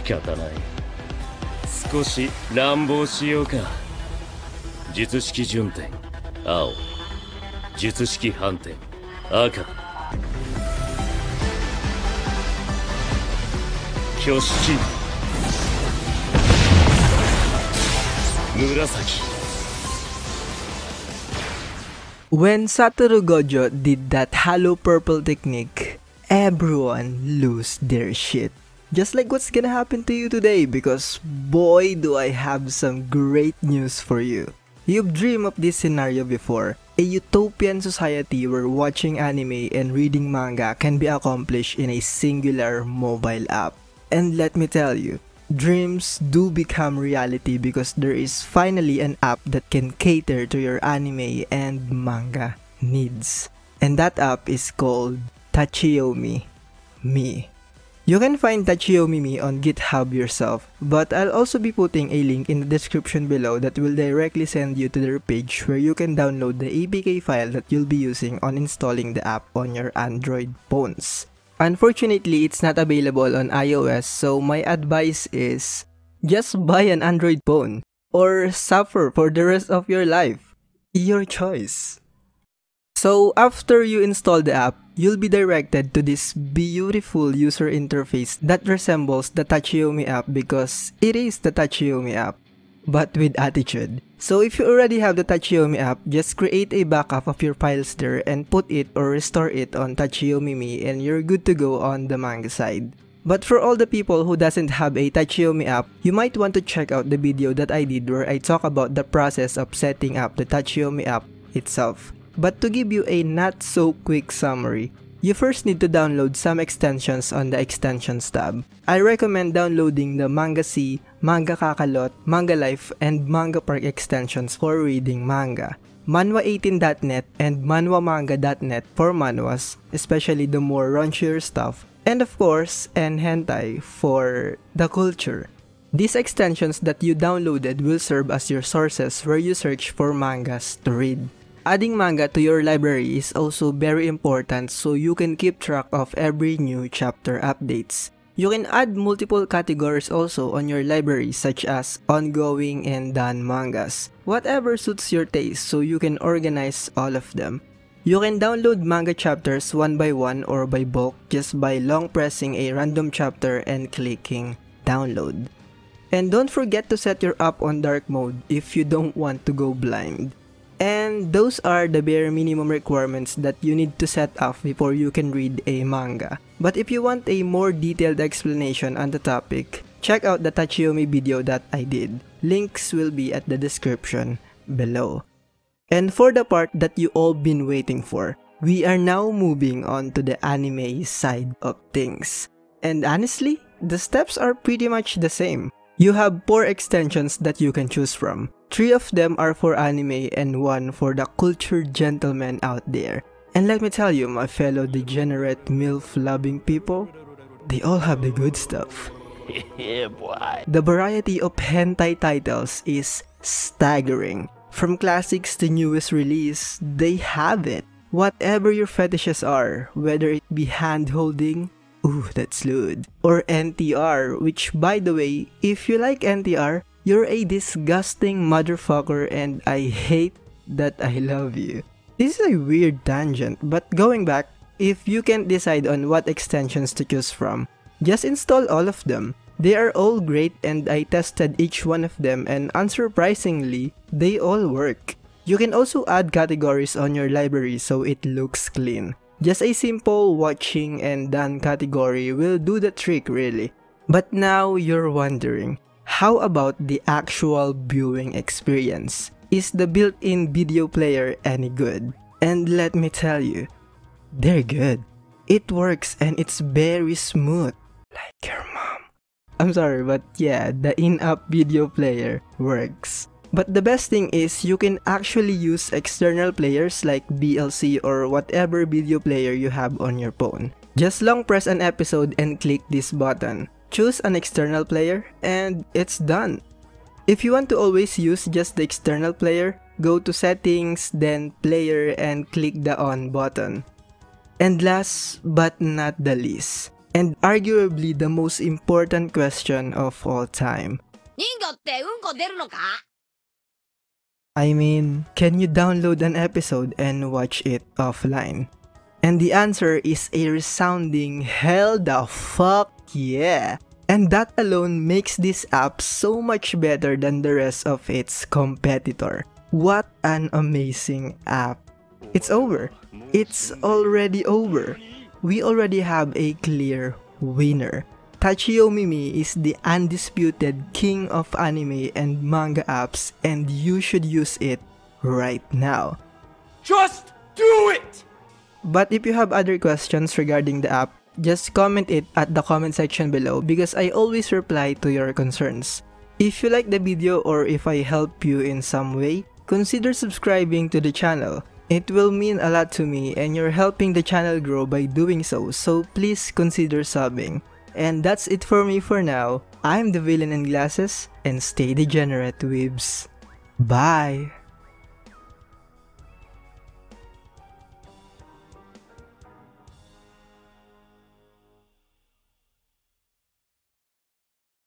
仕方ない。少し乱暴しようか。術式順転青、術式反転赤、挙式紫。 When Satoru Gojo did that hollow purple technique, everyone lose their shit. Just like what's gonna happen to you today, because boy do I have some great news for you. You've dreamed of this scenario before, a utopian society where watching anime and reading manga can be accomplished in a singular mobile app. And let me tell you, dreams do become reality because there is finally an app that can cater to your anime and manga needs. And that app is called Tachiyomi-mi. You can find Tachiyomi-mi on GitHub yourself, but I'll also be putting a link in the description below that will directly send you to their page where you can download the APK file that you'll be using on installing the app on your Android phones. Unfortunately, it's not available on iOS, so my advice is just buy an Android phone or suffer for the rest of your life. Your choice. So after you install the app, you'll be directed to this beautiful user interface that resembles the Tachiyomi app because it is the Tachiyomi app, but with attitude. So if you already have the Tachiyomi app, just create a backup of your files there and put it or restore it on Tachiyomi-mi and you're good to go on the manga side. But for all the people who doesn't have a Tachiyomi app, you might want to check out the video that I did where I talk about the process of setting up the Tachiyomi app itself. But to give you a not so quick summary, you first need to download some extensions on the extensions tab. I recommend downloading the Manga C, Manga Kakalot, Manga Life, and Manga Park extensions for reading manga. Manhwa18.net and manhwamanga.net for manhwas, especially the more raunchier stuff. And of course, hentai for the culture. These extensions that you downloaded will serve as your sources where you search for mangas to read. Adding manga to your library is also very important so you can keep track of every new chapter updates. You can add multiple categories also on your library such as ongoing and done mangas. Whatever suits your taste so you can organize all of them. You can download manga chapters one by one or by bulk just by long pressing a random chapter and clicking download. And don't forget to set your app on dark mode if you don't want to go blind. And those are the bare minimum requirements that you need to set up before you can read a manga. But if you want a more detailed explanation on the topic, check out the Tachiyomi video that I did. Links will be at the description below. And for the part that you all been waiting for, we are now moving on to the anime side of things. And honestly, the steps are pretty much the same. You have 4 extensions that you can choose from. 3 of them are for anime and 1 for the cultured gentlemen out there. And let me tell you, my fellow degenerate MILF-loving people, they all have the good stuff. Yeah, boy. The variety of hentai titles is staggering. From classics to newest release, they have it. Whatever your fetishes are, whether it be hand-holding, ooh, that's lewd, or NTR, which by the way, if you like NTR, you're a disgusting motherfucker and I hate that I love you. This is a weird tangent, but going back, if you can't decide on what extensions to choose from, just install all of them. They are all great and I tested each one of them and unsurprisingly, they all work. You can also add categories on your library so it looks clean. Just a simple watching and done category will do the trick really. But now you're wondering, how about the actual viewing experience? Is the built-in video player any good? And let me tell you, they're good. It works and it's very smooth. Like your mom. I'm sorry, but yeah, the in-app video player works. But the best thing is you can actually use external players like VLC or whatever video player you have on your phone. Just long press an episode and click this button. Choose an external player and it's done. If you want to always use just the external player, go to settings, then player and click the on button. And last but not the least, and arguably the most important question of all time. I mean, can you download an episode and watch it offline? And the answer is a resounding hell the fuck yeah! And that alone makes this app so much better than the rest of its competitor. What an amazing app! It's over. It's already over. We already have a clear winner. Tachiyomi-mi is the undisputed king of anime and manga apps, and you should use it right now. Just do it! But if you have other questions regarding the app, just comment it at the comment section below because I always reply to your concerns. If you like the video or if I help you in some way, consider subscribing to the channel. It will mean a lot to me and you're helping the channel grow by doing so please consider subbing. And that's it for me for now. I'm the villain in glasses and stay degenerate, weebs. Bye!